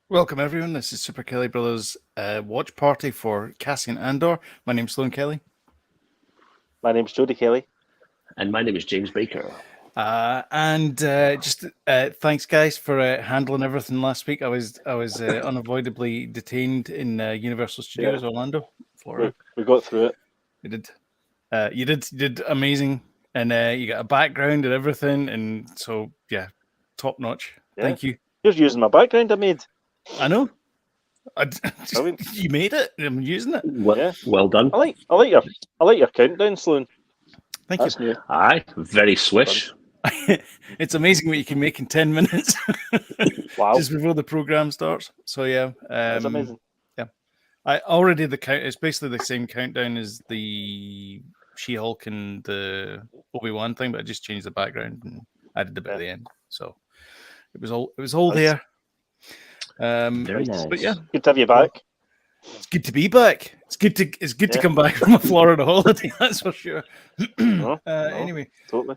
Welcome, everyone. This is Super Kelly Brothers watch party for Cassian Andor. My name's Sloan Kelly. My name's Jody Kelly. And my name is James Baker. Thanks, guys, for handling everything last week. I was unavoidably detained in Universal Studios Orlando, Florida. We got through it. We did. You did amazing, and you got a background and everything, and so yeah, top notch. Yeah. Thank you. You're using my background I made. I know. Brilliant. You made it. I'm using it. Well done. I like your countdown, Sloan. Thank That's you. new. Aye, very swish. It's amazing what you can make in 10 minutes. Wow. Just before the program starts. So yeah, That's amazing. Yeah, I already the count. It's basically the same countdown as the She-Hulk and the Obi-Wan thing, but I just changed the background and added the bit at the end. So it was all there. Very nice. But yeah, Good to have you back. it's good to be back. It's good to come back from a Florida holiday. That's for sure. Anyway, totally.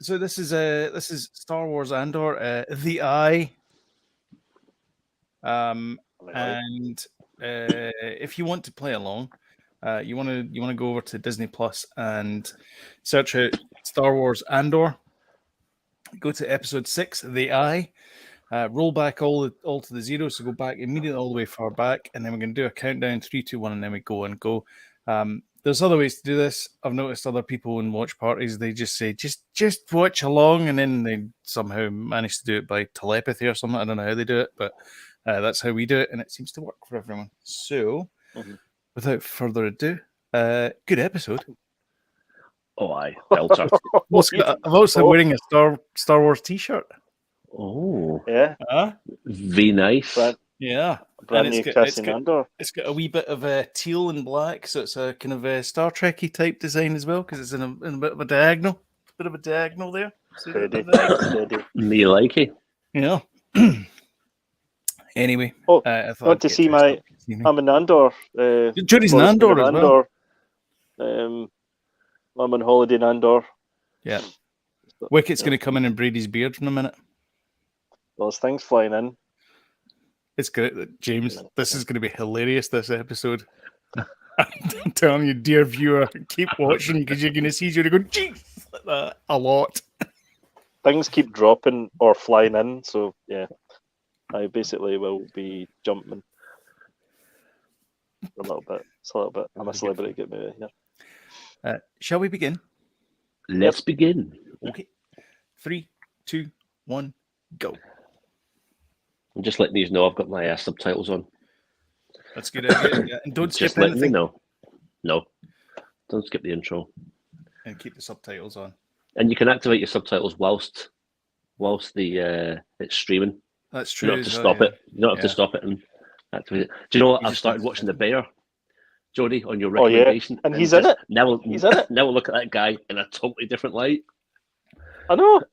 So this is Star Wars Andor, The Eye. And if you want to play along, you want to go over to Disney Plus and search out Star Wars Andor. Go to episode 6, The Eye. Roll back all to the zero, so go back immediately all the way far back, and then we're going to do a countdown, 3, 2, 1, and then we go. There's other ways to do this. I've noticed other people in watch parties, they just say, just watch along, and then they somehow manage to do it by telepathy or something. I don't know how they do it, but that's how we do it, and it seems to work for everyone. So, without further ado, good episode. Oh, aye. Belter. I'm also wearing a Star Wars t-shirt. Oh. Yeah. Very nice. Yeah. Brand new Cassian Andor. It's got a wee bit of teal and black, so it's a kind of Star Trek-y type design as well, because it's in a bit of a diagonal. A bit of a diagonal there. Steady. Me like it. Yeah. Anyway. I want to see my... I'm in Andor. Jody's in Andor as well. I'm on holiday in Andor. Yeah. Wicket's going to come in and braid his beard in a minute. There's things flying in. It's good, James. This is going to be hilarious. This episode. I'm telling you, dear viewer, keep watching because you're going to see Jody go, "Jeez," like that a lot. Things keep dropping or flying in, so yeah, I basically will be jumping a little bit. It's a little bit. I'm a celebrity. Get me here. Shall we begin? Let's begin. Okay. 3, 2, 1, go. I'm just letting you know I've got my subtitles on. That's good. Yeah. And don't skip just letting anything. you know. No, don't skip the intro. And keep the subtitles on. And you can activate your subtitles whilst the it's streaming. That's true. You don't have to stop it. You don't have to stop it and activate it. Do you know what? I've started watching The Bear, Jody, on your recommendation. And he's in it. He's in it. Now we'll look at that guy in a totally different light. I know.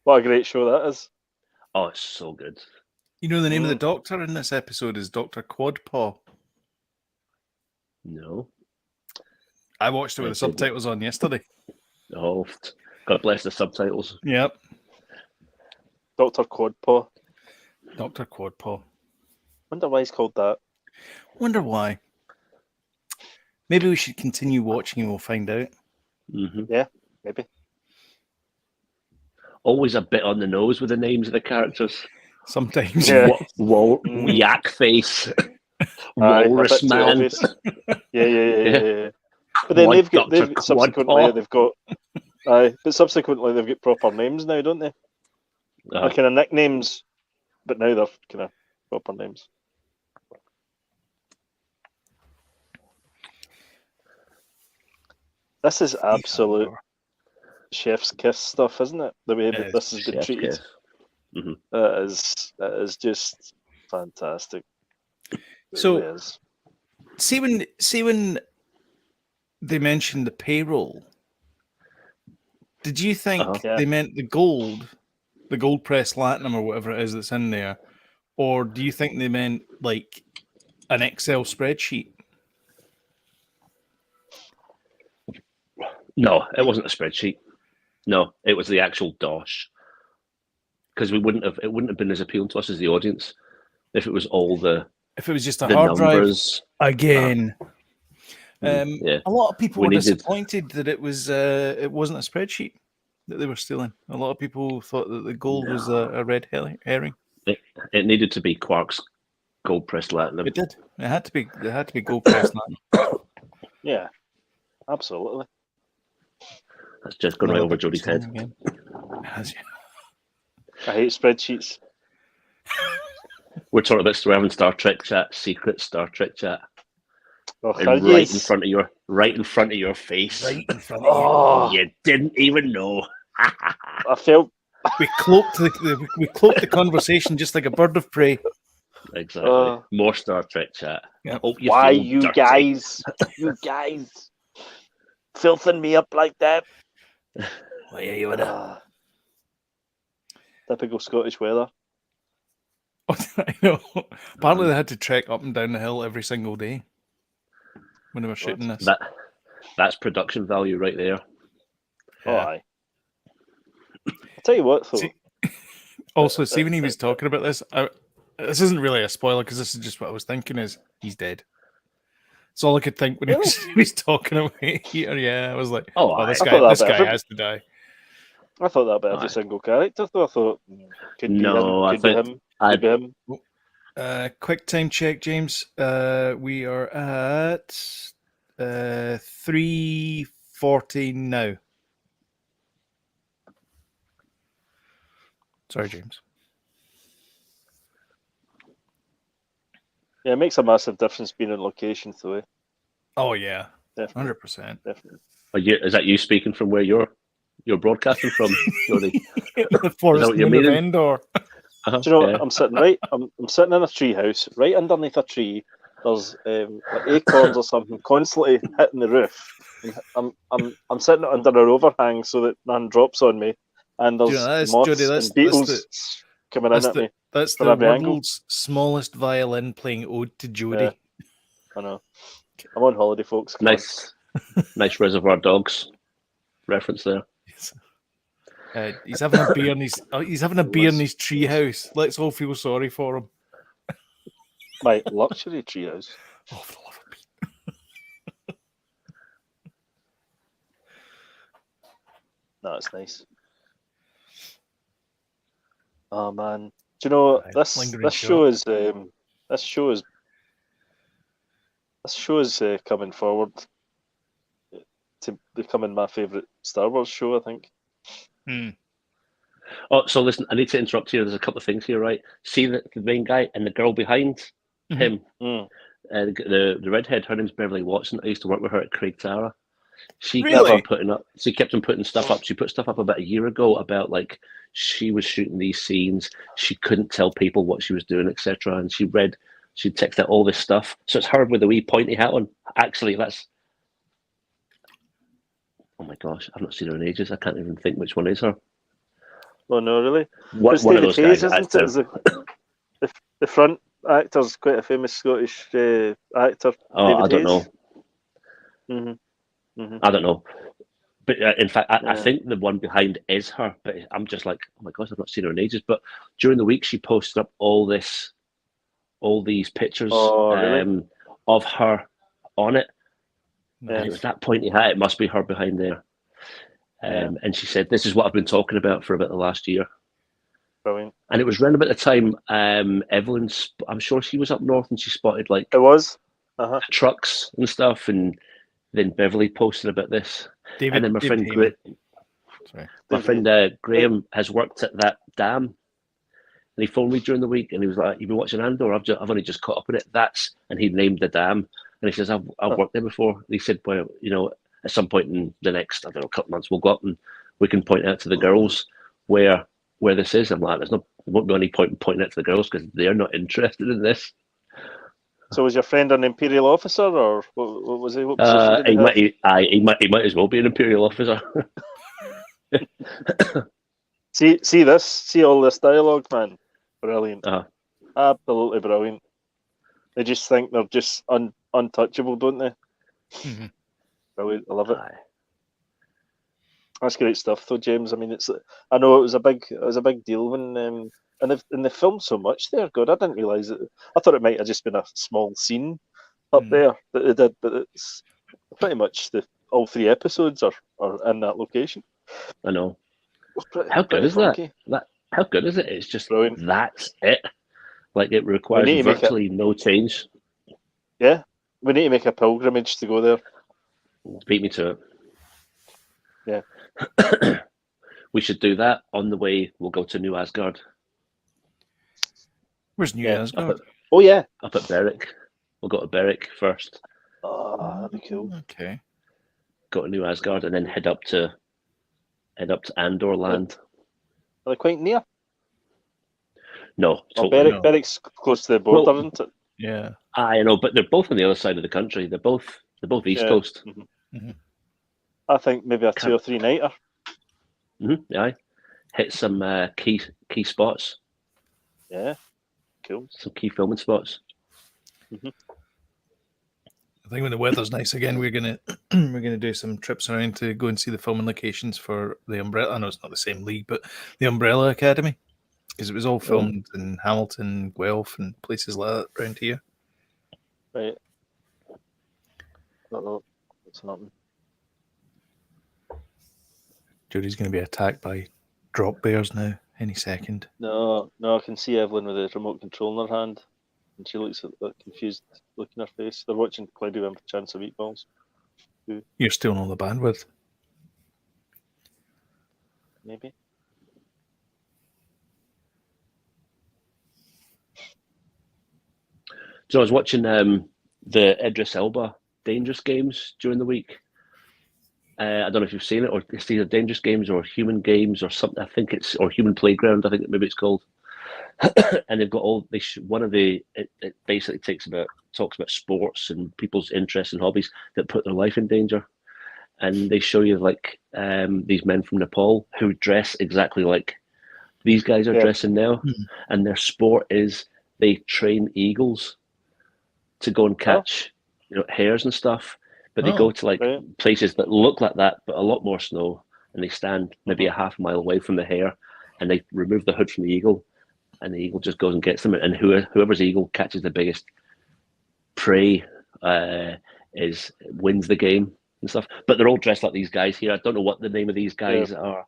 What a great show that is. Oh, it's so good. You know the name of the doctor in this episode is Dr. Quadpaw. No. I watched it with the subtitles on yesterday. Oh, God bless the subtitles. Yep. Dr. Quadpaw. Dr. Quadpaw. Wonder why he's called that. Wonder why. Maybe we should continue watching and we'll find out. Mm-hmm. Yeah, maybe. Always a bit on the nose with the names of the characters. Sometimes. Yeah. Yak face. Walrus man. Yeah. But then they've subsequently got proper names now, don't they? They're kind of nicknames, but now they're kind of proper names. This is absolute chef's kiss stuff, isn't it? The way that this has been treated. Mm-hmm. It is just fantastic. So, really is. see when they mentioned the payroll, did you think they meant the gold press platinum or whatever it is that's in there, or do you think they meant like an Excel spreadsheet? No, it wasn't a spreadsheet. No, it was the actual dosh. because it wouldn't have been as appealing to us as the audience if it was all the just a the hard numbers. drive again. Yeah. A lot of people We were needed- disappointed that it wasn't a spreadsheet that they were stealing. A lot of people thought that the gold was a red herring. It needed to be Quark's gold pressed platinum. It did. It had to be. It had to be gold pressed. Yeah, absolutely. That's just gone right over Jodie's head. Again. I hate spreadsheets. We're talking about we're having Star Trek chat, secret Star Trek chat, Oh, and right in front of your face. Right in front of you. You didn't even know. I felt We cloaked the conversation just like a bird of prey. Exactly. More Star Trek chat. Yep. Hope you why feel you dirty. guys filthing me up like that. Why are you in it? Typical Scottish weather. I know. Apparently, they had to trek up and down the hill every single day when they were shooting this. That's production value right there. Oh, aye. I'll tell you what, though. Also, see when he was talking about this, this isn't really a spoiler because this is just what I was thinking is he's dead. That's all I could think when he was talking about here. Yeah, I was like, oh this guy has to die. I thought that about every single character, though. I thought, could be him. Quick time check, James. We are at 3:40 now. Sorry, James. Yeah, it makes a massive difference being in location, though. Oh yeah, Definitely. 100%. Definitely. Is that you speaking from where you're broadcasting from, Jodie? The forest moon of Andor. Do you know what? I'm sitting I'm sitting in a tree house, right underneath a tree. There's like acorns or something constantly hitting the roof. I'm sitting under an overhang so that none drops on me, and there's moths and beetles coming in at me. That's the world's smallest violin playing ode to Jodie. Yeah, I know. I'm on holiday, folks. Nice Reservoir Dogs reference there. He's having a beer in his treehouse. Let's all feel sorry for him. My luxury treehouse. Oh, for the love of Pete. No, it's nice. Oh man, do you know this show is coming forward to becoming my favourite Star Wars show, I think. Oh, so listen, I need to interrupt here. There's a couple of things here, right? See the main guy and the girl behind him, the redhead. Her name's Beverly Watson. I used to work with her at Craig Tara. She kept on putting stuff up. She put stuff up about a year ago about like she was shooting these scenes. She couldn't tell people what she was doing, etc. And she texted out all this stuff. So it's her with a wee pointy hat on. Actually, that's. Oh my gosh, I've not seen her in ages. I can't even think which one is her. Oh no, really? One of those guys, isn't it? The front actor's quite a famous Scottish actor. Oh, I don't know. Mm-hmm. I don't know. But in fact, I think the one behind is her. But I'm just like, oh my gosh, I've not seen her in ages. But during the week, she posted up all these pictures of her on it. Nice. And it was that pointy hat. It must be her behind there. And she said, "This is what I've been talking about for about the last year." Brilliant. And it was around about the time Evelyn's. I'm sure she was up north and she spotted like it was trucks and stuff. And then Beverly posted about this. And then my friend Graham has worked at that dam. And he phoned me during the week and he was like, "You've been watching Andor? I've only just caught up on it." And he named the dam. And he says, I've worked there before. And he said, well, at some point in the next, couple of months, we'll go up and we can point out to the girls where this is. I'm like, there won't be any point in pointing out to the girls because they're not interested in this. So was your friend an Imperial officer or what was he? What he might as well be an Imperial officer. See all this dialogue, man. Brilliant. Absolutely brilliant. They just think they're just untouchable, don't they? Mm-hmm. Brilliant. I love it. That's great stuff, though, James. I mean, I know it was a big deal when and they filmed so much there. God, I didn't realise it. I thought it might have just been a small scene up there that they did, but it's pretty much all 3 episodes are in that location. I know. Pretty, How good is funky. that? How good is it? It's just Brilliant. That's it. Like it requires virtually no change. Yeah, we need to make a pilgrimage to go there. Beat me to it. Yeah. We should do that. On the way, we'll go to New Asgard. Where's New Asgard? Up at Berwick. We'll go to Berwick first. Oh, that'd be cool. Okay. Go to New Asgard and then head up to Andor land. Are they quite near? No, totally. Berwick's close to the border, isn't it? Yeah. I know, but they're both on the other side of the country. They're both East Coast. Mm-hmm. Mm-hmm. I think maybe a 2 or 3 nighter. Yeah, hit some key spots. Yeah, cool. Some key filming spots. I think when the weather's nice again, we're gonna do some trips around to go and see the filming locations for the Umbrella. I know it's not the same league, but the Umbrella Academy, because it was all filmed in Hamilton, Guelph, and places like that around here. Right. It's nothing. Jodie's going to be attacked by drop bears now any second. No, I can see Evelyn with the remote control in her hand, and she looks at that confused look in her face. They're watching Cloudy Win for Chance of Meatballs. You're still on the bandwidth. Maybe. So I was watching the Idris Elba Dangerous Games during the week. I don't know if you've seen it, or it's either Dangerous Games or Human Games or something. I think it's or Human Playground. I think maybe it's called. And they've got all it basically talks about sports and people's interests and hobbies that put their life in danger. And they show you like these men from Nepal who dress exactly like these guys are dressing now, and their sport is they train eagles to go and catch hares and stuff. But they go to like places that look like that, but a lot more snow, and they stand maybe a half mile away from the hare, and they remove the hood from the eagle, and the eagle just goes and gets them, and whoever's eagle catches the biggest prey wins the game and stuff. But they're all dressed like these guys here. I don't know what the name of these guys are.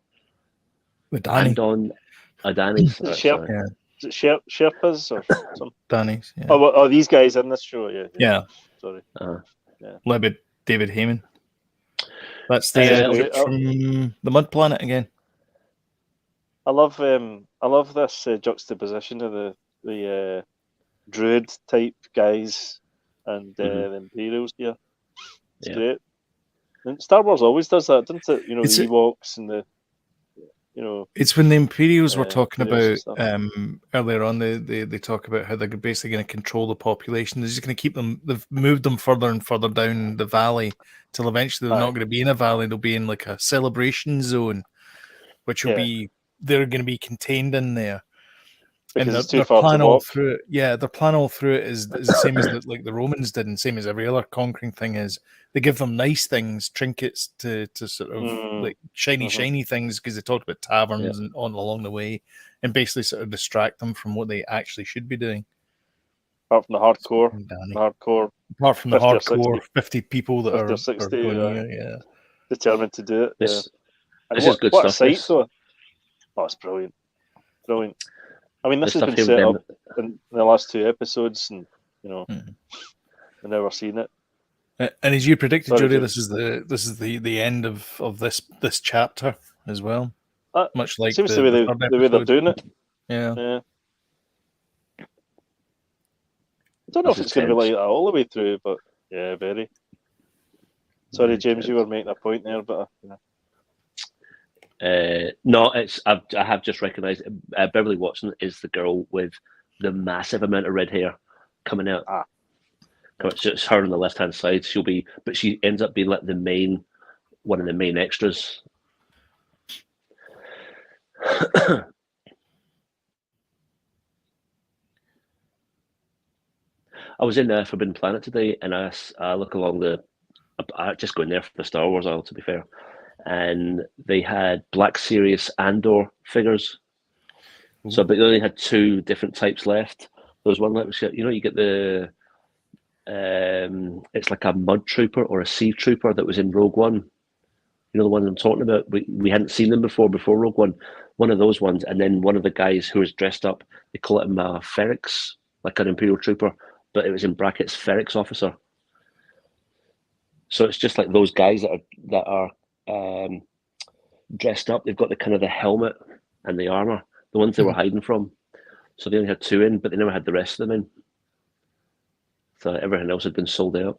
Andon, Adanis. Is it Sherpas or something? Danis. Yeah. Oh, these guys in this show. Yeah. Sorry. Led by David Heyman. That's the from the Mud Planet again. I love this juxtaposition of the druid type guys and the Imperials here. It's great. And Star Wars always does that, doesn't it? The Ewoks and the It's when the Imperials were talking about earlier on. They talk about how they're basically going to control the population. They're just going to keep them. They've moved them further and further down the valley till eventually they're not going to be in a valley. They'll be in like a celebration zone, which will be they're going to be contained in there. Because and it's too far to walk. Through it, their plan all through it is the same as like the Romans did, and same as every other conquering thing is. They give them nice things, trinkets to sort of like shiny things, because they talked about taverns and on along the way, and basically sort of distract them from what they actually should be doing. Apart from the hardcore. Apart from the hardcore 50 people that are 60, going here, determined to do it. This is good stuff. A sight, though. Oh, it's brilliant. Brilliant. I mean, this has been set up in the last 2 episodes, and I've never seen it. And as you predicted, Jodie, this is the end of this chapter as well. Much like seems the way they're doing it. Yeah. I don't know if it's going to be like that all the way through, but very. Sorry, James, you were making a point there, but no, I have just recognised Beverly Watson is the girl with the massive amount of red hair coming out. It's her on the left hand side. But she ends up being like one of the main extras. I was in Forbidden Planet today, and I look along I just go in there for the Star Wars aisle, to be fair, and they had Black Series Andor figures. So, but they only had 2 different types left. There was one that was, you get the, it's like a mud trooper or a sea trooper that was in Rogue One. You know the one I'm talking about? We hadn't seen them before Rogue One. One of those ones, and then one of the guys who was dressed up, they call him a Ferrix, like an Imperial trooper, but it was in brackets Ferrix officer. So it's just like those guys that are dressed up. They've got the kind of the helmet and the armor, the ones they were hiding from. So they only had 2 in, but they never had the rest of them in. So everything else had been sold out.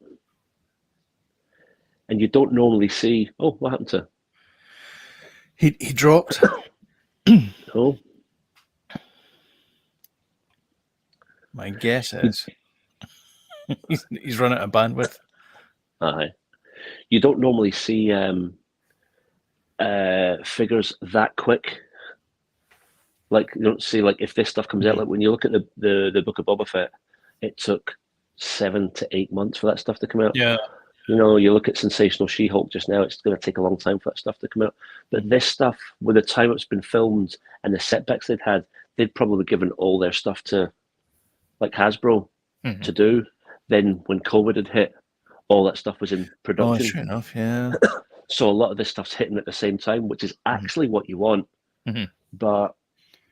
And you don't normally see. Oh, what happened to? He dropped. Oh, My guess is he's run out of bandwidth. aye. You don't normally see figures that quick. Like you don't see like if this stuff comes out. Like when you look at the Book of Boba Fett, it took 7 to 8 months for that stuff to come out. Yeah. You look at Sensational She-Hulk just now, it's going to take a long time for that stuff to come out. But this stuff, with the time it's been filmed and the setbacks they'd had, they'd probably given all their stuff to, like Hasbro, to do. Then when COVID had hit, all that stuff was in production. Oh, sure enough, yeah. So a lot of this stuff's hitting at the same time, which is actually what you want. But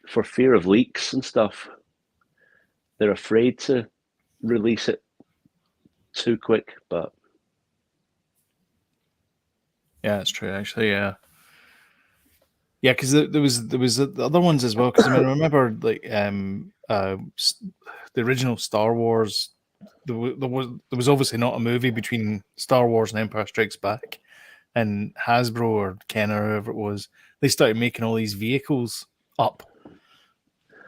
for fear of leaks and stuff, they're afraid to release it too quick. But yeah, it's true. Actually, yeah, because there was the other ones as well. Because I mean, I remember like the original Star Wars. There was obviously not a movie between Star Wars and Empire Strikes Back, and Hasbro or Kenner or whoever it was, they started making all these vehicles up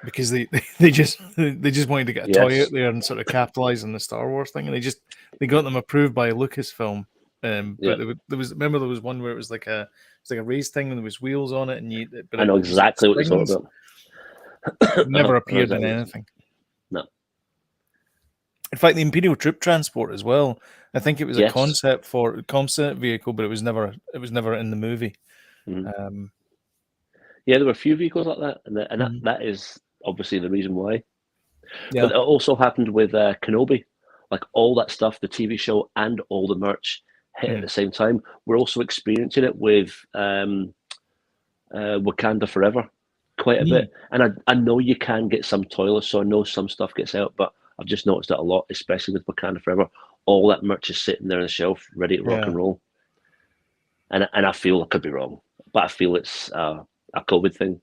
because they just wanted to get a toy out there and sort of capitalize on the Star Wars thing, and they got them approved by Lucasfilm. But there was one where it was like a race thing and there was wheels on it, and I know exactly what you're talking about. It never appeared in anything. No. In fact, the Imperial Troop Transport as well. I think it was a concept vehicle, but it was never in the movie. Yeah, there were a few vehicles like that, and that is obviously the reason why. Yeah. But it also happened with Kenobi, like all that stuff, the TV show and all the merch hit at the same time. We're also experiencing it with Wakanda Forever quite a bit, and I know you can get some toilets, so I know some stuff gets out, but I've just noticed that a lot, especially with Wakanda Forever. All that merch is sitting there on the shelf, ready to rock and roll. And I feel I could be wrong, but I feel it's a COVID thing.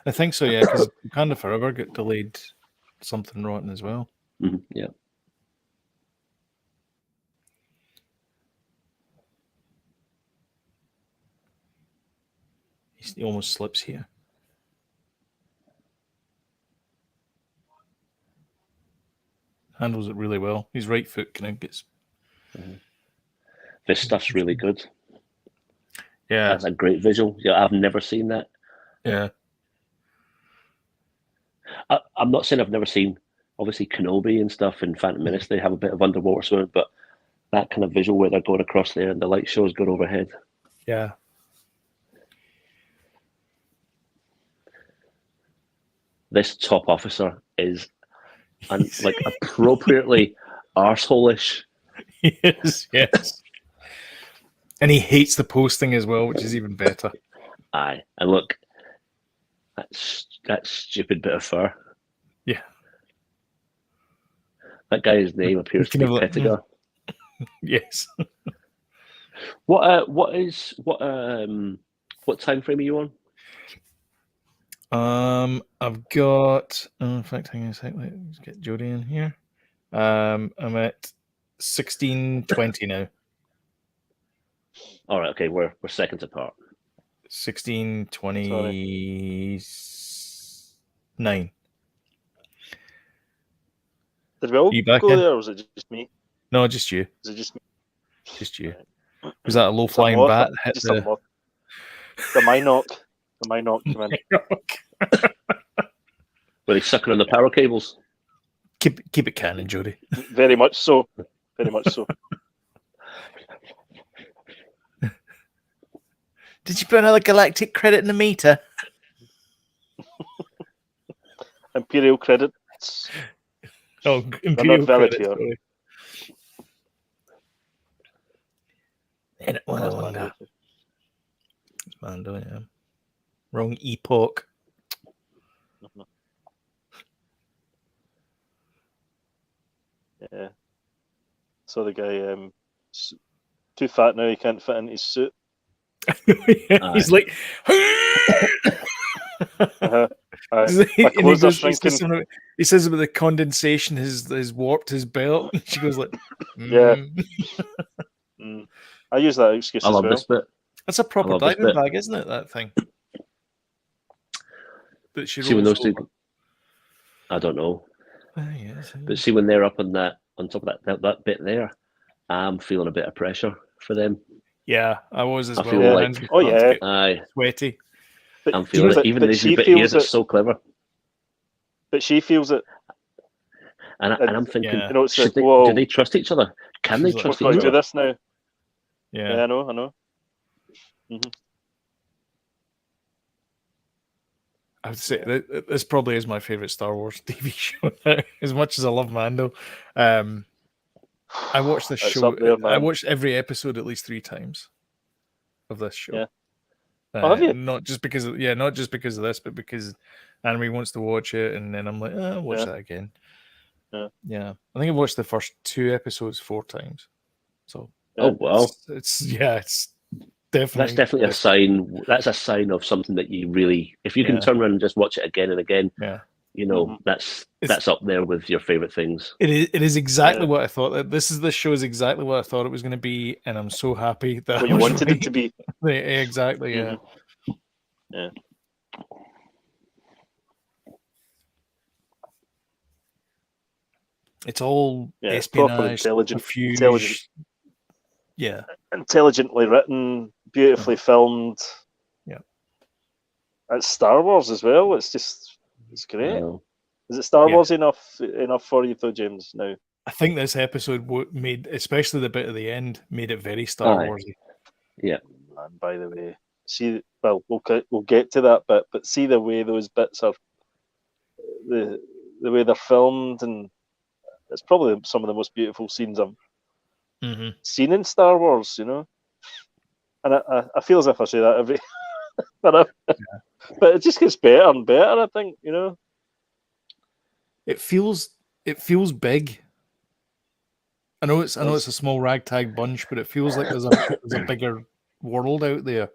I think so, yeah, because Wakanda Forever got delayed something rotten as well. Yeah. He almost slips here. Handles it really well. His right foot kind of gets. This stuff's really good. Yeah, that's a great visual. Yeah, I've never seen that. Yeah, I'm not saying I've never seen, obviously, Kenobi and stuff in Phantom Menace. They have a bit of underwater swimming, but that kind of visual where they're going across there and the light shows going overhead. Yeah. This top officer is like appropriately arsehole-ish. Yes. And he hates the posting as well, which is even better. Aye, and look, that stupid bit of fur. Yeah. That guy's name appears to be Pettigar. Yes. What time frame are you on? I've got. In fact, hang on a sec. Let's get Jody in here. I'm at 16:20 now. All right. Okay, we're seconds apart. 16:29. Did we all go there, or was it just me? No, just you. Was it just me? Just you. Was that a low flying bat? The Minoc. The Minoc came in. Were they sucking on the power cables? Keep it canon, Jody. Very much so. Very much so. Did you put another galactic credit in the meter? Imperial credits. Oh, They're Imperial not valid credits. here. Sorry. That's not valid. Mando, yeah. Wrong epoch. Yeah. So the guy, too fat now, he can't fit into his suit. He's like, Uh-huh. My and he clothes are goes, shrinking. he says about the condensation has warped his belt. And she goes like, Yeah. I use that excuse I as love well. this bit. That's a proper love this diamond bit. bag, isn't it? That thing. But she See when rolls those two, over. I don't know, Yes, but see when they're up on top of that bit there, I'm feeling a bit of pressure for them. yeah, I was as I well. feel My like, hands were starting to get aye, sweaty. I'm feeling it. Even but this she bit here feels that's it. so clever, But she feels it. and I'm thinking, Yeah. You know, it's should like, they? whoa, Do they trust each other? Can they She's like, trust we've each got to do other? this now. Yeah. Yeah, I know. Mm-hmm. I would say that this probably is my favorite Star Wars TV show now, as much as I love Mando. I watched this It's show. up there, I man. watched every episode at least 3 times of this show. Yeah. Have you? Not just because of this, but because Anime wants to watch it, and then I'm like, I'll watch that again. Yeah. I think I've watched the first 2 episodes 4 times. So Oh wow, it's definitely that's definitely a sign. That's a sign of something that you really, if you can turn around and just watch it again and again, you know, that's up there with your favorite things. It is exactly what I thought. This show is exactly what I thought it was going to be, and I'm so happy that What I you was wanted right. it to be. Exactly, yeah. Yeah. It's all It's proper espionage, intelligent. Yeah. Intelligently written, beautifully filmed. Yeah. It's Star Wars as well. It's great. Is it Star Wars enough for you though, James? Now I think this episode made, especially the bit at the end, made it very Star Warsy. Yeah. And by the way, we'll get to that bit, but see the way those bits are, the way they're filmed, and it's probably some of the most beautiful scenes I've seen in Star Wars. You know, and I feel as if I say that every, but it just gets better and better. I think, you know. It feels big. I know it's a small ragtag bunch, but it feels like there's a bigger world out there,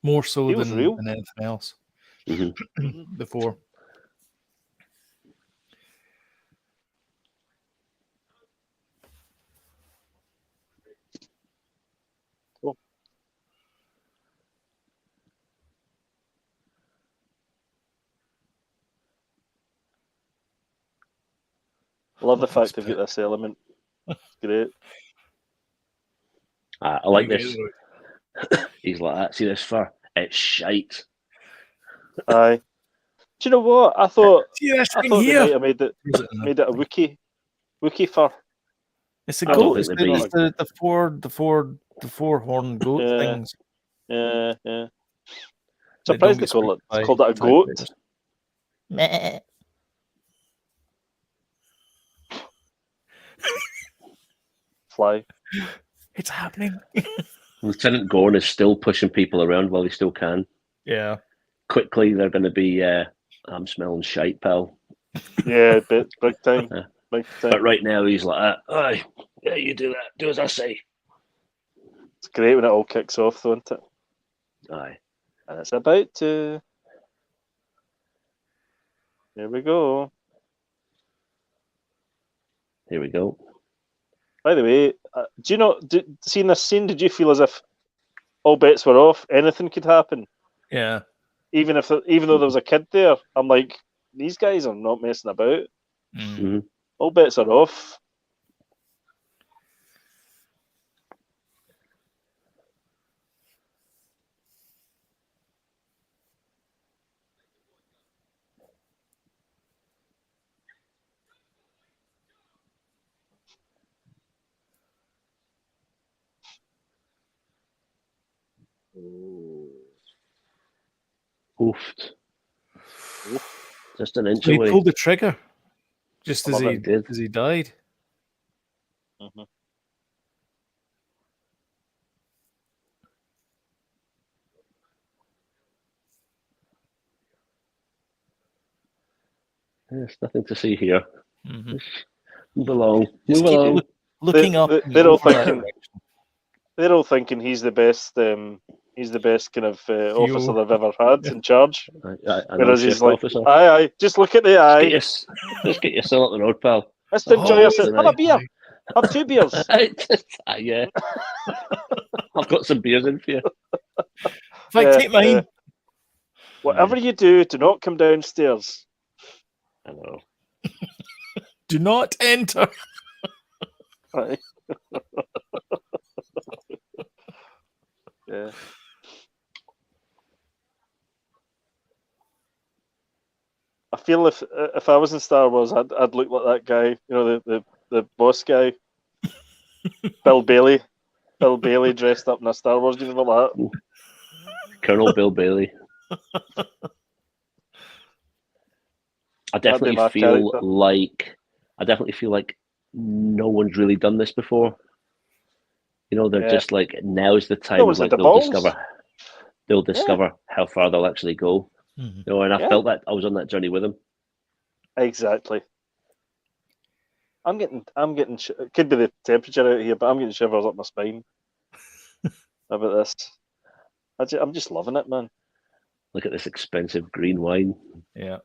more so than anything else. Before. Cool. I love the fact they've got this element. It's great. I like this. He's like that. See this fur? It's shite. Aye. Do you know what? I thought they might have made it a Wookiee fur. It's a goat. It's the four horned goat things. Yeah. Surprised they called it a goat. Meh. Fly. It's happening. Lieutenant Gorn is still pushing people around while he still can. Yeah. Quickly, they're going to be, I'm smelling shite, pal. Yeah, big time. Big time. But right now, he's like, aye, yeah, you do that. Do as I say. It's great when it all kicks off, though, isn't it? Aye. And it's about to. Here we go. Here we go. By the way, do you know? Seeing this scene, did you feel as if all bets were off? Anything could happen. Yeah. Even though there was a kid there, I'm like, these guys are not messing about. Mm-hmm. All bets are off. Oof. Just an inch So he away. pulled the trigger just I as love he it. as he died. Mhm. There's nothing to see here. Mm-hmm. Move along. Just Move keep along. looking up. in They're all over that thinking. direction. They're all thinking he's the best. He's the best kind of officer CEO. they've ever had in charge. I know, Whereas he's shift like, officer. aye, just look at the eye. Just get yourself up the road, pal. Let's enjoy Oh, yourself. Have a tonight. beer. Have 2 beers. Yeah. I've got some beers in for you. In fact, take mine. Whatever you do not come downstairs. I know. Do not enter. Right. Yeah. I feel if I was in Star Wars, I'd look like that guy. You know, the boss guy, Bill Bailey. Bill Bailey dressed up in a Star Wars uniform like that. Colonel Bill Bailey. I That'd be definitely my feel character. like no one's really done this before. You know, they're Yeah. just like, now's the No time. one's had Like the balls. they'll discover how far they'll actually go. Mhm. You know, and I Yeah. felt that I was on that journey with them. Exactly. I'm getting. It could be the temperature out here, but I'm getting shivers up my spine about this. I'm just loving it, man. Look at this expensive green wine. Yeah.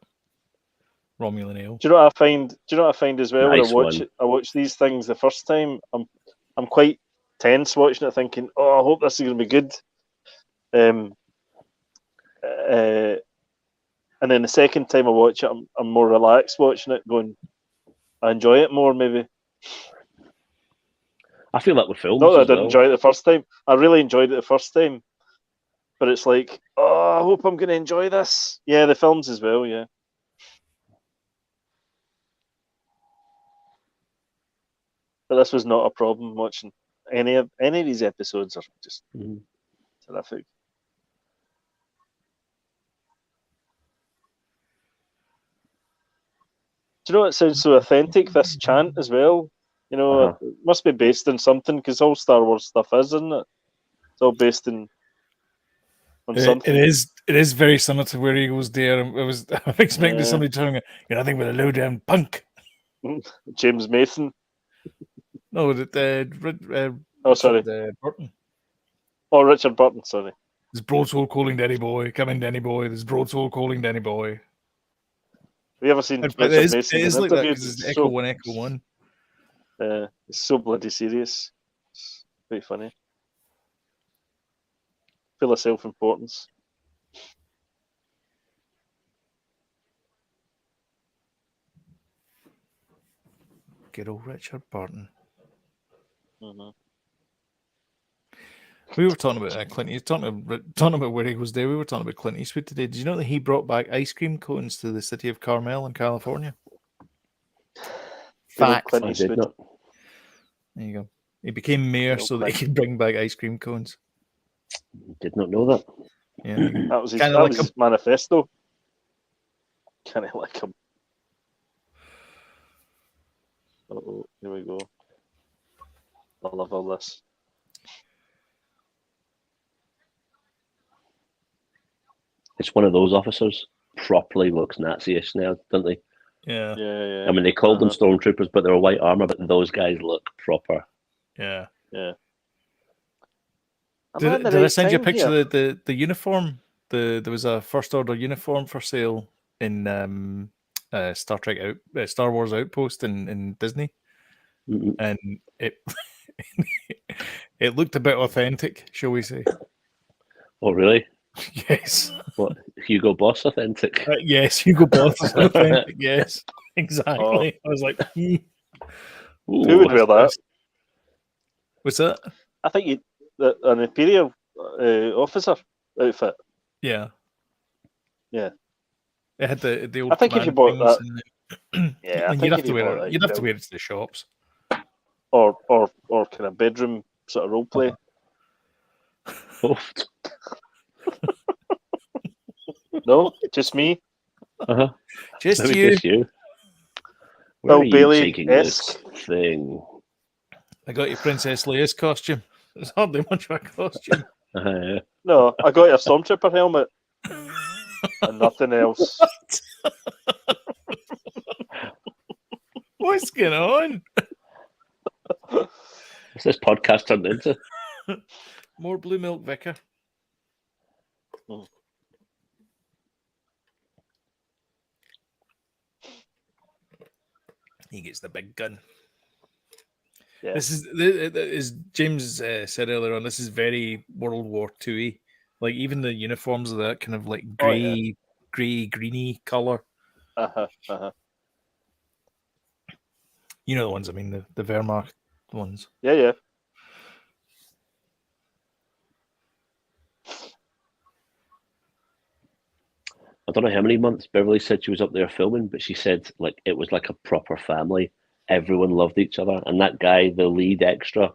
Romulan ale. Do you know what I find? Do you know what I find as well when I Nice watch one. it? I watch these things the first time. I'm quite tense watching it, thinking, "Oh, I hope this is going to be good." And then the second time I watch it, I'm more relaxed watching it, going, I enjoy it more. Maybe I feel that with films not that I as didn't well. enjoy it the first time. I really enjoyed it the first time, but it's like, oh, I hope I'm going to enjoy this. Yeah, the films as well. Yeah. But this was not a problem watching any of these episodes. Are just terrific. Do you know it sounds so authentic? This chant as well. You know, it must be based on something because all Star Wars stuff is, isn't it? It's all based on something. It is very similar to where Eagles there. I'm expecting somebody telling me, "You're nothing but a low down punk." James Mason. No, Sorry. Burton. Oh, Richard Burton. Sorry. There's Broadsword calling Danny Boy. Come in, Danny Boy. There's Broadsword calling Danny Boy. Have you ever seen It Richard Mason is being like that interviewed? because it's Echo 1, Echo 1. It's so bloody serious. It's quite funny. Full of self-importance. Good old Richard Burton. Mm-hmm. We were talking about Clint Eastwood. Talking about where he was there. We were talking about Clint Eastwood today. Did you know that he brought back ice cream cones to the city of Carmel in California? Fact. Clint I Eastwood. did not. There you go. He became mayor so that he could bring back ice cream cones. Did not know that. Yeah, there you go. That was his, Kinda that like was his manifesto. Kind of like him. Oh, here we go. I love all this. It's one of those officers properly looks Nazi-ish now, don't they? Yeah. Yeah. I mean, they called them stormtroopers, but they were white armor. But those guys look proper. Yeah. Did I send you a picture of the uniform? There was a First Order uniform for sale in Star Wars Outpost in Disney, and it it looked a bit authentic, shall we say? Oh, really? Yes. What, Hugo Boss authentic? Yes, Hugo Boss is authentic. Yes, exactly. I was like, who would wear that? What's that? I think an Imperial officer outfit. Yeah. Yeah. It had the old. I think if you bought that, yeah, I think you'd have to wear it. You'd have to wear it to the shops, or kind of bedroom sort of role play. No, just me. Just Maybe you. just you. Where Bill are you Bailey taking this thing? I got your Princess Leia's costume. It's hardly much of a costume. No, I got your Stormtrooper helmet and nothing else. What's going on? What's this podcast turned into? More blue milk vicar. Mm. He gets the big gun. Yeah. This is, as James said earlier on, this is very World War II. Like even the uniforms of that kind of like grey, greeny color. You know the ones I mean, the Wehrmacht ones. Yeah. I don't know how many months Beverly said she was up there filming, but she said like it was like a proper family. Everyone loved each other, and that guy, the lead extra,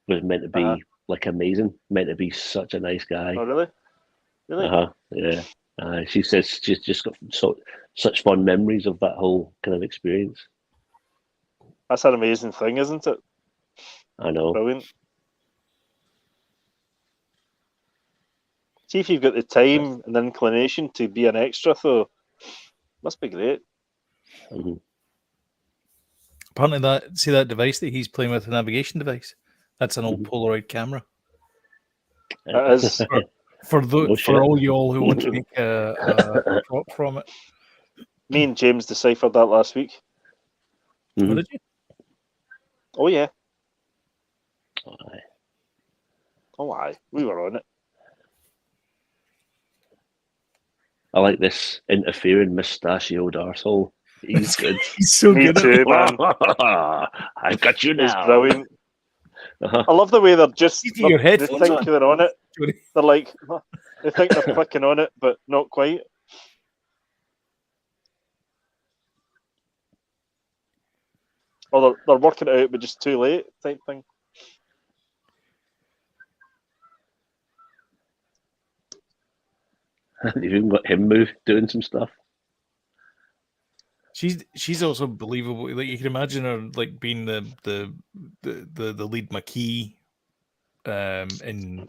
was meant to be like amazing. Meant to be such a nice guy. Oh, really? Yeah. She says she's just got such fond memories of that whole kind of experience. That's an amazing thing, isn't it? I know. Brilliant. See if you've got the time and inclination to be an extra, though. Must be great. Mm-hmm. Apparently, that device that he's playing with, a navigation device, that's an old Polaroid camera. It is. For all y'all who want to make a prop from it. Me and James deciphered that last week. Mm-hmm. Oh, did you? Oh, yeah. Oh, aye. Oh, aye. We were on it. I like this interfering mustachioed arsehole. He's good. He's so Me good too, at it. man. I've got you now. It's brilliant. I love the way they're just You your they headphones think on. they're on it. They're like they think they're clicking on it, but not quite. Or they're working it out, but just too late type thing. You've even got him doing some stuff. She's also believable. Like you can imagine her like being the lead McKee in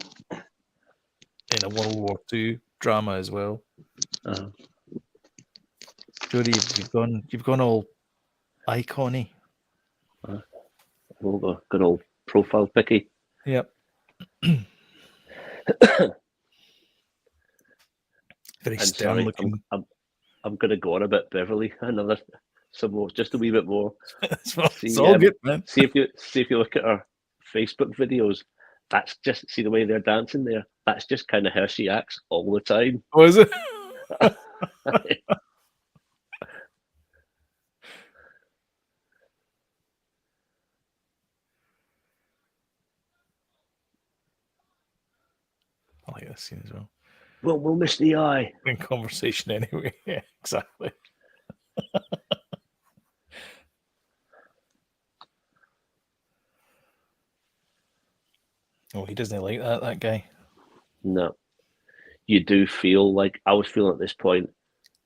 a World War II drama as well. Jodie, you've gone all icon-y. Good old profile picky. Yep. Very stern looking. I'm going to go on a bit, Beverly. Some more, just a wee bit more. It's all good, man. See if you look at our Facebook videos. That's just see the way they're dancing there. That's just kind of how she acts all the time. Oh, is it? I like this scene as well. Well, we'll miss the eye. In conversation anyway. Yeah, exactly. Oh, he doesn't like that guy. No. You do feel like I was feeling at this point,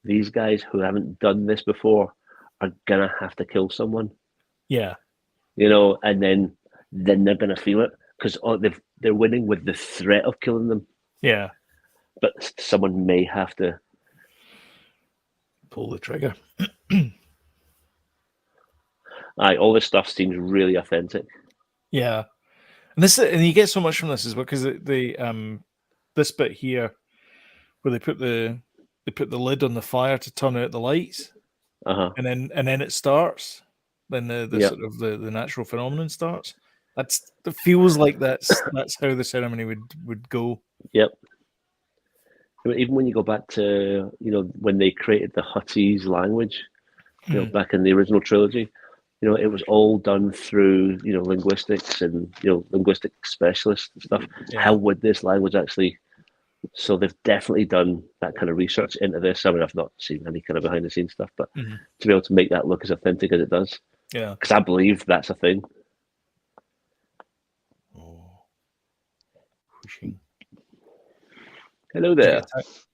these guys who haven't done this before are gonna have to kill someone. Yeah. You know, and then they're gonna feel it because they're winning with the threat of killing them. Yeah. But someone may have to pull the trigger. All this stuff seems really authentic. Yeah, and you get so much from this as well because this bit here where they put the lid on the fire to turn out the lights, and then it starts. Then the sort of the natural phenomenon starts. It feels like that's how the ceremony would go. Yep. Even when you go back to when they created the Huttese language, back in the original trilogy, it was all done through linguistics and linguistic specialists and stuff. Yeah. How would this language actually? So they've definitely done that kind of research into this. I mean, I've not seen any kind of behind the scenes stuff, but to be able to make that look as authentic as it does, yeah, because I believe that's a thing. Oh, pushing. Hello Did you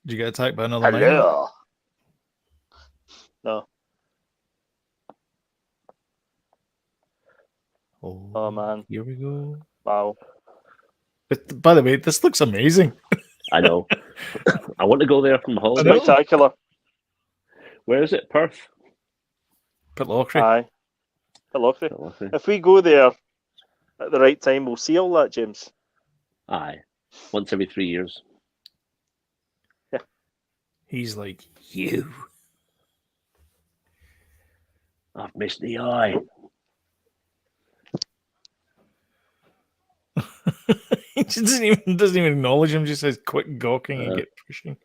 there. get attacked by another mine? Hello. No. Oh man. Here we go. Wow. But by the way, this looks amazing. I know. I want to go there from holiday. Spectacular. Where is it? Perth? Pitlochry. Aye. Pitlochry. Pitlochry. If we go there at the right time, we'll see all that, James. Aye. Once every 3 years. He's like, you. I've missed the eye. He just doesn't even acknowledge him. Just says, "Quit gawking and get pushing."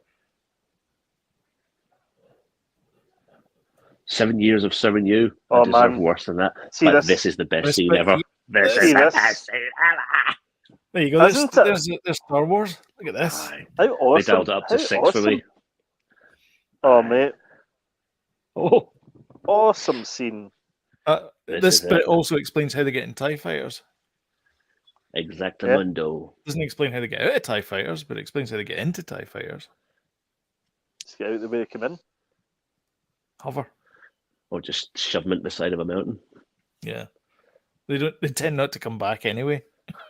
7 years of serving you. Oh, I deserve man. worse than that. See But this? this is the best This scene bit ever. here- This See is the this? best scene ever. There you go. Isn't it? There's Star Wars. Look at this. Aye. How They awesome. dialed it up to How 6 for me. Oh, Aye. mate. Oh, Awesome scene. This This is bit it. also explains how they get in TIE fighters. exactamundo. Doesn't explain how they get out of TIE fighters, but it explains how they get into TIE fighters. Just get out the way they come in. Hover. Or just shove them into the side of a mountain. Yeah. They tend not to come back anyway.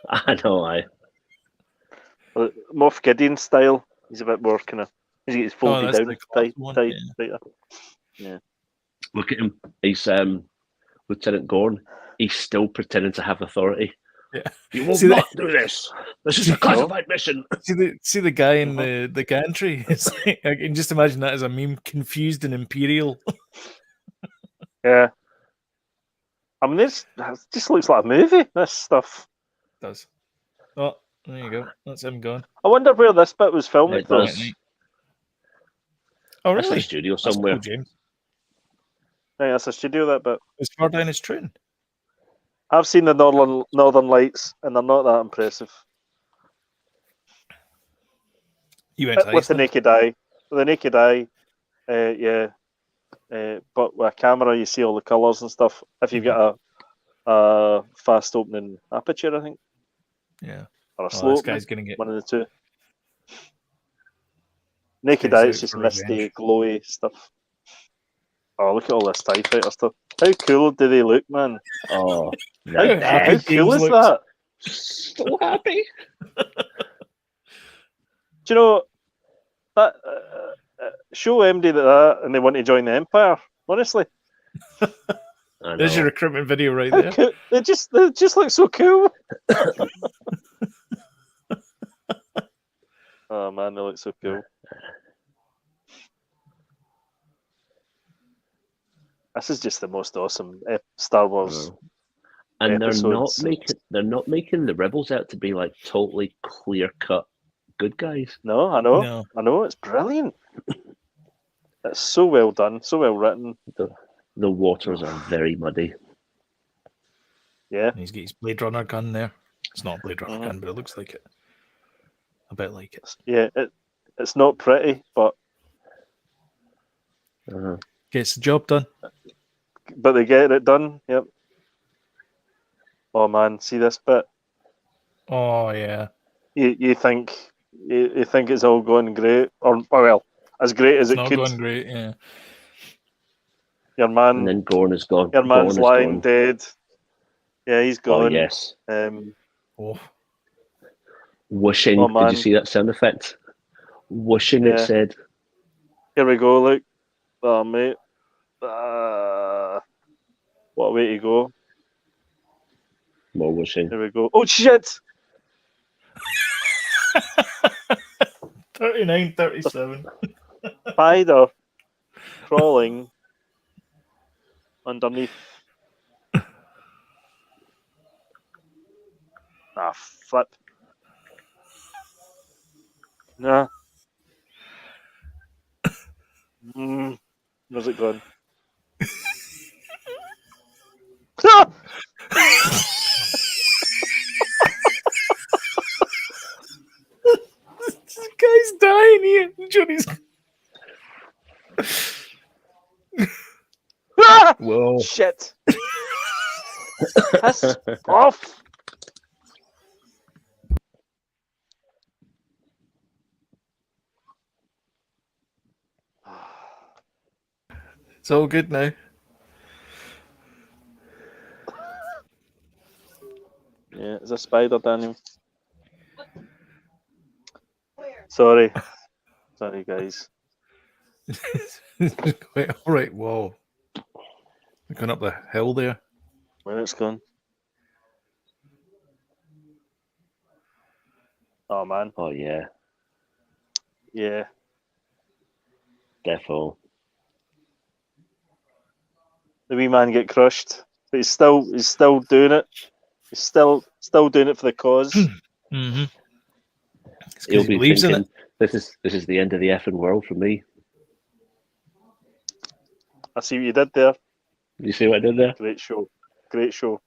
I know, aye. Moff Gideon style. He's a bit more kind of. He's got his folded that's down the class one, tighter. Look at him. He's Lieutenant Gorn. He's still pretending to have authority. Yeah. You will See not do this. This is a classified mission. See the guy in the gantry? It's like, I can just imagine that as a meme, confused and imperial. Yeah. I mean, this just looks like a movie. This stuff. It does. Oh, there you go. That's him gone. I wonder where this bit was filmed. It though. does. Oh, That's really? a studio That's somewhere. cool, James. Right, that's a studio. That bit. It's far down his train. I've seen the Northern Lights, and they're not that impressive. You went to With the Iceland. naked eye, yeah. But with a camera, you see all the colours and stuff. If you've got a fast opening aperture, I think, Yeah. or a Oh, slow this opening, guy's gonna get. one of the two. Naked guy's eye, out it's just for misty, revenge. glowy stuff. Oh, look at all this TIE fighter stuff. How cool do they look, man? Oh, How, the happy how best. cool James is looks. that? So happy. Do you know that show MD that and they want to join the Empire? Honestly, I There's your know. recruitment video right how there. cool. They just look so cool. Oh man, they look so cool. This is just the most awesome Star Wars. And episodes. they're not making the rebels out to be like totally clear cut good guys. No, I know, No. I know. It's brilliant. It's so well done, so well written. The waters are very muddy. Yeah, And he's got his Blade Runner gun there. It's not a Blade Runner Mhm. gun, but it looks like it. A bit like it. yeah. It's not pretty, but Gets the job done. they get it done. Yep. Oh man, see this bit. Oh yeah. You think it's all going great, or well, as great as It's it not could. going great, yeah. Your man, And then Gorn is gone. your man's Gorn is lying gone. dead. Yeah, he's Oh gone. yes. Oh. Whooshing. Oh, Did man. you see that sound effect? Whooshing, Yeah. it said. Here we go. Look, oh mate, what a way to go. More whooshing. Here we go. Oh shit! 39, 37. Spider crawling underneath. Ah, flip. Nah. Where's it gone? Ah! This guy's dying here. Johnny's. Ah! Whoa. Shit! Piss off! It's all good now. Yeah, it's a spider, Daniel. Sorry, guys. Quite all right. Whoa. We're going up the hill there. Where it's gone? Oh man. Oh yeah, Yeah. defo. The wee man get crushed, but he's still doing it. He's still doing it for the cause. Mm-hmm. He'll He be believes in thinking, this is the end of the effing world for me. I see what you did there. You see what I did there? Great show.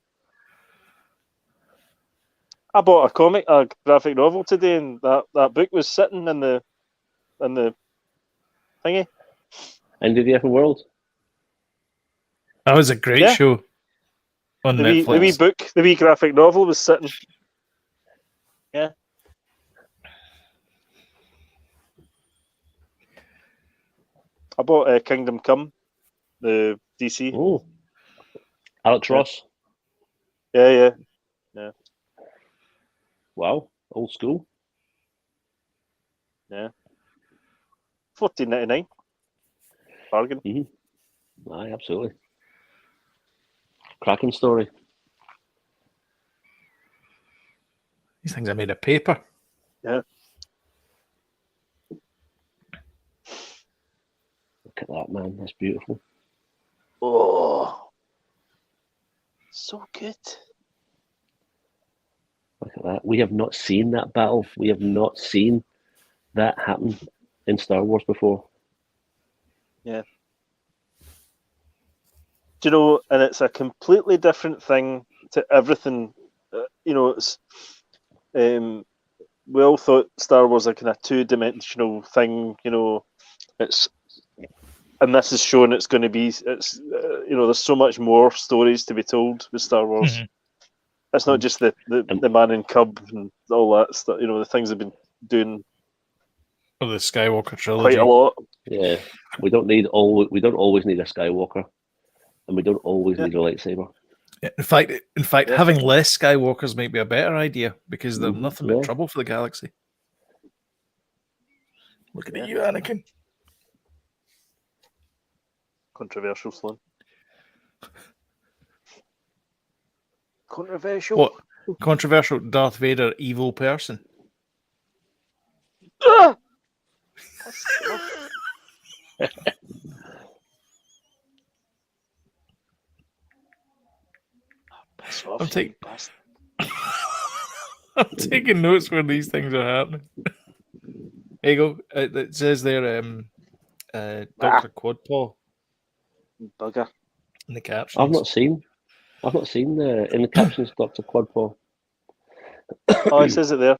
I bought a graphic novel today, and that book was sitting in the thingy. End of the effing world. That was a great Yeah. show on The Netflix. wee book, the wee graphic novel was sitting. Yeah. I bought Kingdom Come, the DC. Oh, Alex Yeah. Ross. Yeah. Wow, old school. Yeah. $14.99. Bargain. Aye, absolutely. Cracking story. These things are made of paper. Yeah. Look at that, man. That's beautiful. Oh, so good. Look at that. We have not seen that battle. We have not seen that happen in Star Wars before. Yeah. Do you know? And it's a completely different thing to everything. It's. We all thought Star Wars a kind of two-dimensional thing. It's, and this is showing it's going to be. It's there's so much more stories to be told with Star Wars. Mm-hmm. It's not just the man in Cub and all that stuff. The things they've been doing Or the Skywalker trilogy. quite a lot. Yeah, we don't always need a Skywalker, and we don't always need a lightsaber. In fact, having less Skywalkers might be a better idea because they're nothing but trouble for the galaxy. Looking at you, Anakin. Controversial, Sloan. Controversial. What? Controversial Darth Vader evil person. I'm taking notes where these things are happening. There you go. It says there, Dr. Quadpaw Bugger. in the captions. I've not seen in the captions Dr. Quadpaw. Oh, it says it there.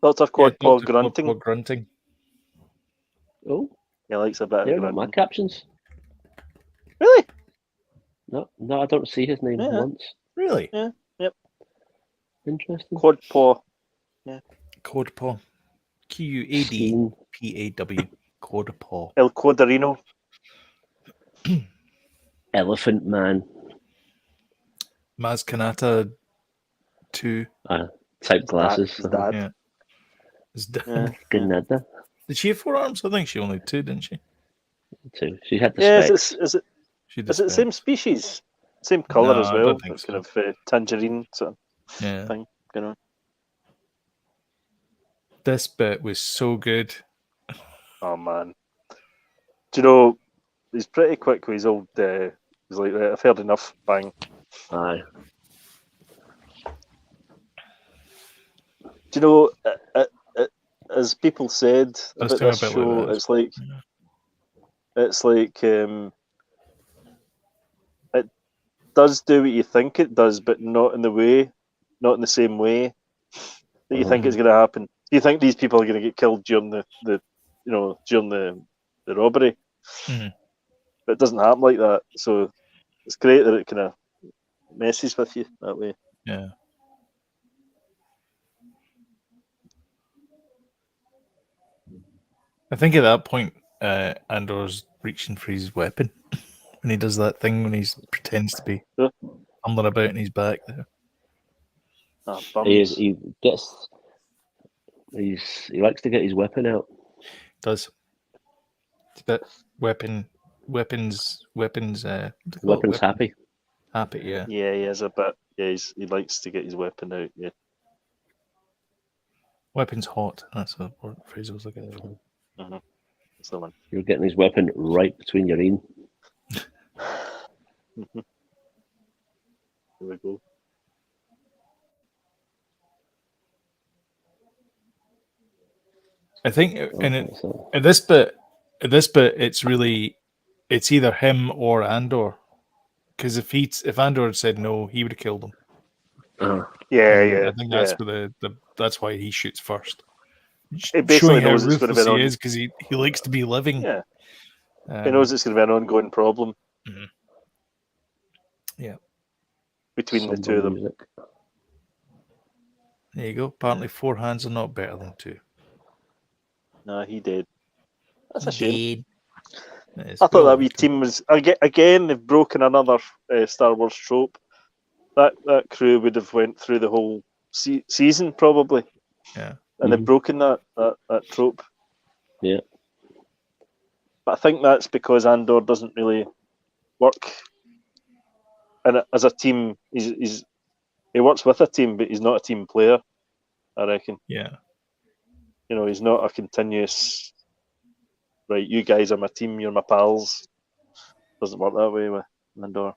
Dr. Quadpaw Dr. grunting. Quadpaw grunting. Oh, He likes a bit they're of not my grunting. captions. Really? No, I don't see his name once. Really? Yeah. Yep. Interesting. Quadpaw. Yeah. Quadpaw. Quadpaw. Quadpaw. El Quadarino. Elephant Man. Maz Kanata 2. Type glasses. His dad. Yeah. His dad. Yeah. Ganada. Did she have 4 arms? I think she only had 2, didn't she? Too. She had the Yeah, specs. is it She did the specs. same species? Same colour No, as I well? don't think That so. kind of tangerine sort of Yeah. thing, This bit was so good. Oh man. Do you know, he's pretty quick with his old he's like, right, I've heard enough, bang. Aye. Do you know, as people said Let's about do a this bit like show, that. it's like it does do what you think it does, but not in the same way that you think it's going to happen. You think these people are going to get killed during the robbery, Mhm. but it doesn't happen like that. So it's great that it kind of messes with you that way. Yeah. I think at that point, Andor's reaching for his weapon when he does that thing when he pretends to be Yeah. fumbling about in his back there. Bums. He likes to get his weapon out. Does. It's a bit weapons. Weapons Weapon happy. happy, yeah. Yeah, he is a bit. Yeah, he likes to get his weapon out. Yeah. Weapons hot. That's the phrase I was looking for. That's the one. You're getting his weapon right between your ear. Here we go. I think at this bit, it's either him or Andor. Because if Andor had said no, he would have killed him. Yeah. I think that's where that's why he shoots first. He basically Showing how knows it's going to ruthless be he is because he likes to be living. Yeah. He knows it's going to be an ongoing problem. Yeah. Between the two of them. Music. There you go. Apparently, 4 hands are not better than 2. No, he did. That's a shame. I I thought that wee team was again. They've broken another Star Wars trope. That crew would have went through the whole season probably. Yeah. And they've broken that trope. Yeah. But I think that's because Andor doesn't really work. And as a team, he works with a team, but he's not a team player. I reckon. Yeah. He's not a continuous. Right, you guys are my team. You're my pals. Doesn't work that way with Andor.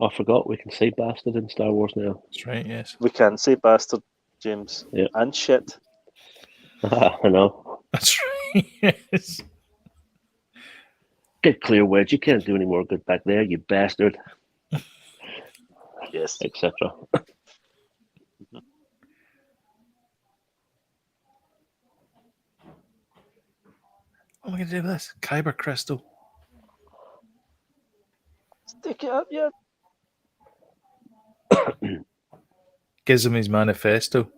I forgot we can say bastard in Star Wars now. That's right. Yes. We can say bastard, James. Yeah. And shit. I know. That's right. Yes. Get clear, Wedge. You can't do any more good back there, you bastard. Yes. Etc. What am I going to do with this? Kyber crystal. Stick it up, yeah. Gives him his manifesto.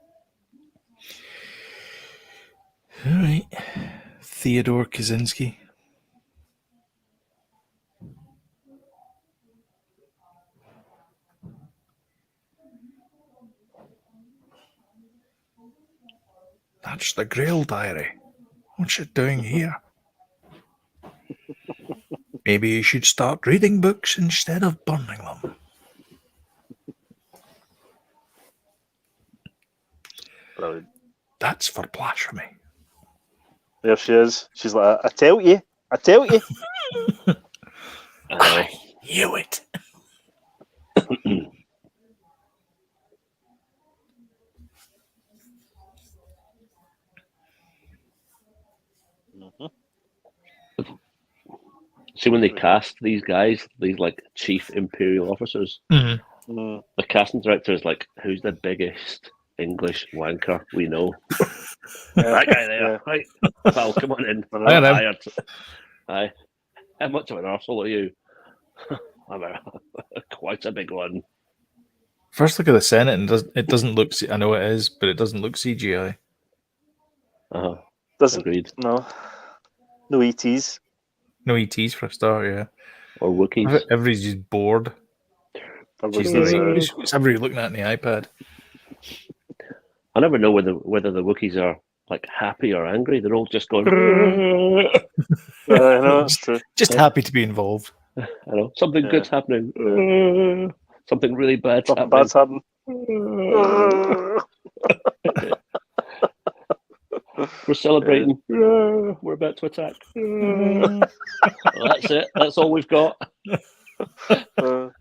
All right. Theodore Kaczynski. That's the Grail Diary. What's it doing here? Maybe you should start reading books instead of burning them. Brilliant. That's for blasphemy. There she is. She's like, I tell you. I knew it. See, when they cast these guys, these like chief Imperial officers, the casting director is like, who's the biggest English wanker we know? That guy there. Yeah. Right. Pal, come on in. I am. Hired. Aye. How much of an arsehole are you? I'm quite a big one. First look at the Senate, and it doesn't look. I know it is, but it doesn't look CGI. Doesn't. Agreed. No ETs. No ETs for a start, yeah. Or Wookiees. Everybody's just bored. What's everybody looking at in the iPad? I never know whether the Wookiees are like happy or angry. They're all just going. I know, that's true. Just happy to be involved. I know something good's happening. Something really bad's Something happening. bad's happening. We're celebrating. We're about to attack. Well, that's it. That's all we've got. I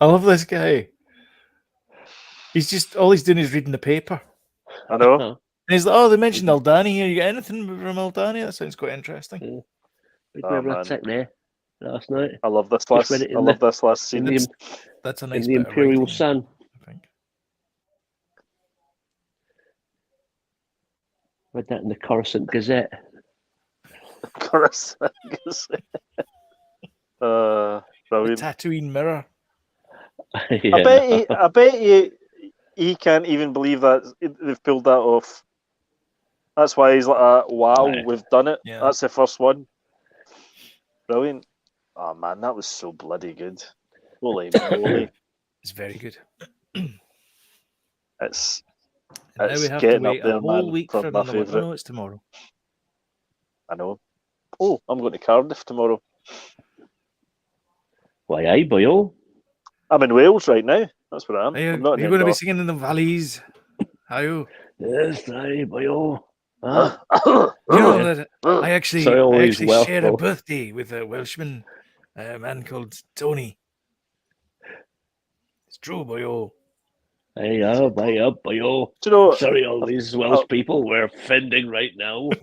love this guy. He's just all he's doing is reading the paper. I know. And he's like, "Oh, they mentioned Aldani here. You got anything from Aldani? That sounds quite interesting." We were attacked there last night. I love this last. This last scene. That's a nice in the bit Imperial of writing, Sun. I think. Read that in the Coruscant Gazette. Coruscant Gazette. The Brilliant. Tatooine mirror. Yeah. I bet you he can't even believe that they've pulled that off. That's why he's like, wow, Aye. we've done it. Yeah. That's the first one. Brilliant. Oh man, that was so bloody good. Holy moly. It's very good. It's And now we have to getting up wait a there, whole man, week for for my another one. Oh favourite. no, it's tomorrow. I know. Oh, I'm going to Cardiff tomorrow. Why, aye, boyo. I'm in Wales right now. That's where I am. Are you, I'm not are in you going to be Andor. singing in the valleys? Are you? Yes, aye, boyo. Ah, You know Yeah. that I actually, Sorry, all I these actually Welsh share a folk. birthday with a Welshman, a man called Tony. It's true, boyo. Aye, up, boyo. Do you know? Sorry, all these Welsh people we're offending right now. Do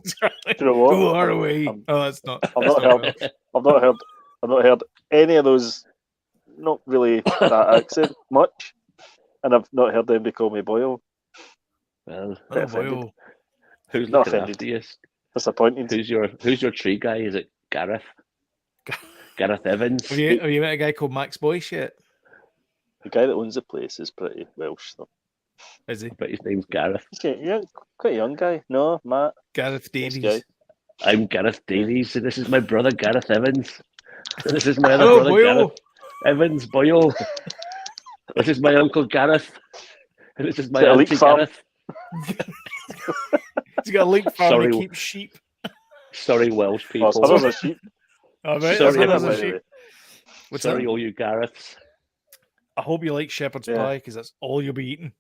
you know what? Who are we? I'm- Oh, that's not. I've that's not not heard. Welsh. I've not heard any of those. Not really that accent much, and I've not heard anybody call me Boyle. Well, Oh, offended. boyo. who's Not looking offended. after you? Disappointed. Who's your tree guy? Is it Gareth? Gareth Evans? Have you met a guy called Max Boyce yet? The guy that owns the place is pretty Welsh. Though. Is he? I bet his name's Gareth. He's quite a young guy. No, Matt. Gareth Nice Davies. guy. I'm Gareth Davies, and this is my brother Gareth Evans. And this is my other Oh, brother boyo. Gareth Evans, boyo. This is my uncle Gareth. And this is my Is it a leek auntie farm? Gareth. He's got a leek farm Sorry. to keep sheep. Sorry, Welsh Oh, people. his mother's a sheep. Oh, right, Sorry, his mother's a everybody. sheep. What's Sorry, that? all you Gareths. I hope you like shepherd's Yeah. pie because that's all you'll be eating.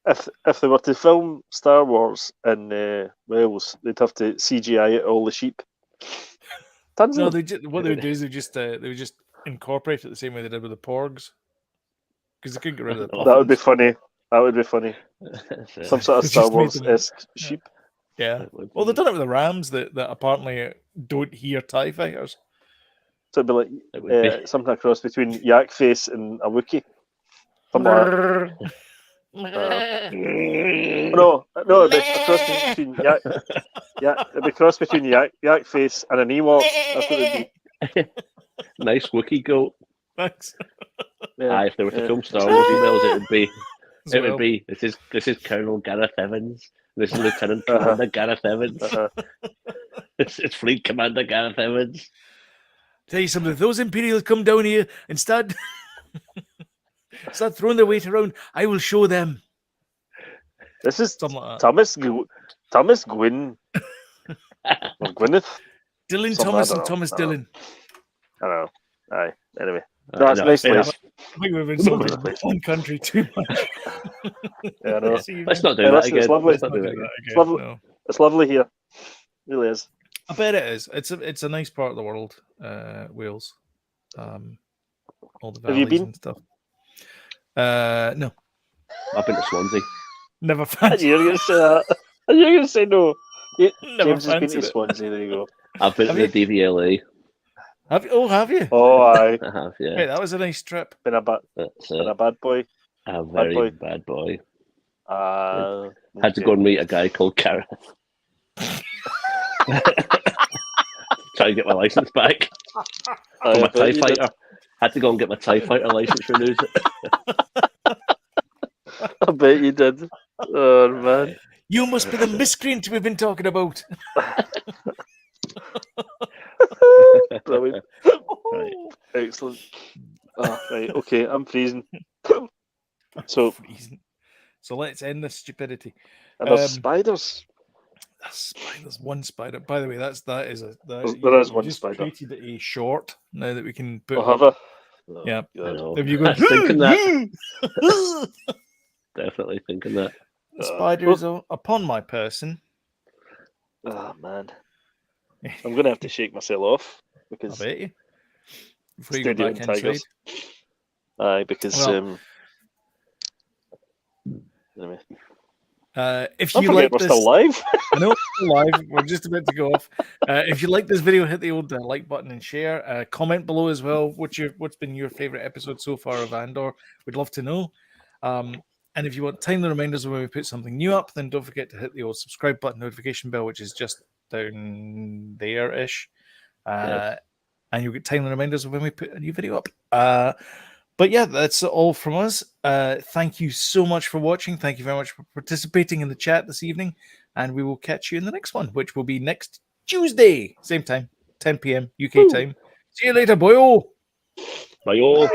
If they were to film Star Wars in Wales, they'd have to CGI it all the sheep. Tons No, of them. what they would do is they would just incorporate it the same way they did with the porgs because they couldn't get rid of the puffins. That would be funny. That would be funny. Some sort of They Star just made Wars them- esque sheep. Yeah. Well, they've done it with the rams that apparently don't hear TIE fighters. So it'd be like It would be. something across between Yak Face and a Wookiee. Something like that. No, it'd be a cross between it'd be a cross between Yak Face and an Ewok. That's what it'd be. Nice Wookiee goat. Thanks. Yeah. Aye, if they were to yeah. film Star Wars emails, it would be. As It well. would be. This is Colonel Gareth Evans. This is Lieutenant Commander Gareth Evans. It's Fleet Commander Gareth Evans. Tell you something, if those Imperials come down here and start throwing their weight around, I will show them. This is Something like that. Thomas Gwyn or Gwyneth. Dylan Something, Thomas I and don't Thomas know. Dylan. I don't know. Aye. Anyway, no, it's a No, nice fair place. enough. I think we've All over insulted the place. one country too much. Yeah, I know. Let's not do Hey, that listen, it's again. lovely. Let's not do that again. It's lovely. No. It's lovely here. It really is. I bet it is. It's a nice part of the world, Wales. All the Have you valleys been? and stuff. No, I've been to Swansea. never fancied. You're going to say that. You're going to say no. Never James has been fancied to it. Swansea. There you go. I've been Have to the DVLA. Have you? Oh, have you? Oh, aye. I have, yeah. Wait, that was a nice trip. Been a That's been a bad boy. a boy. very bad boy. Okay. Had to go and meet a guy called Gareth. Try and get my license back Aye, for my I bet TIE you did. fighter. Had to go and get my TIE fighter license renewed. I bet you did. Oh man. You must be the miscreant we've been talking about. Brilliant. Right. Excellent. Right. Okay. I'm freezing. So Freezing. So let's end this stupidity. and there's Um, spiders. There's one spider. By the way, that is a There is you one just spider. created a short now that we can put. I'll have a. Oh, Yeah. I God. know. If you go, I was thinking that. the Definitely thinking that. spider is upon my person. Oh man. I'm gonna have to shake myself off I because bet you. Before you go Studio back and inside. Tigers. Aye, because Well, anyway. If I you forget like we're this, still live. I know we're live. We're just about to go off. If you like this video, hit the old like button and share. Comment below as well. What's been your favorite episode so far of Andor? We'd love to know. And if you want timely reminders of when we put something new up, then don't forget to hit the old subscribe button, notification bell, which is just down there-ish. And you'll get timely reminders of when we put a new video up. But yeah, that's all from us. Thank you so much for watching. Thank you very much for participating in the chat this evening. and we will catch you in the next one, which will be next Tuesday, same time, 10 p.m. UK time. See you later, boyo. Bye, all.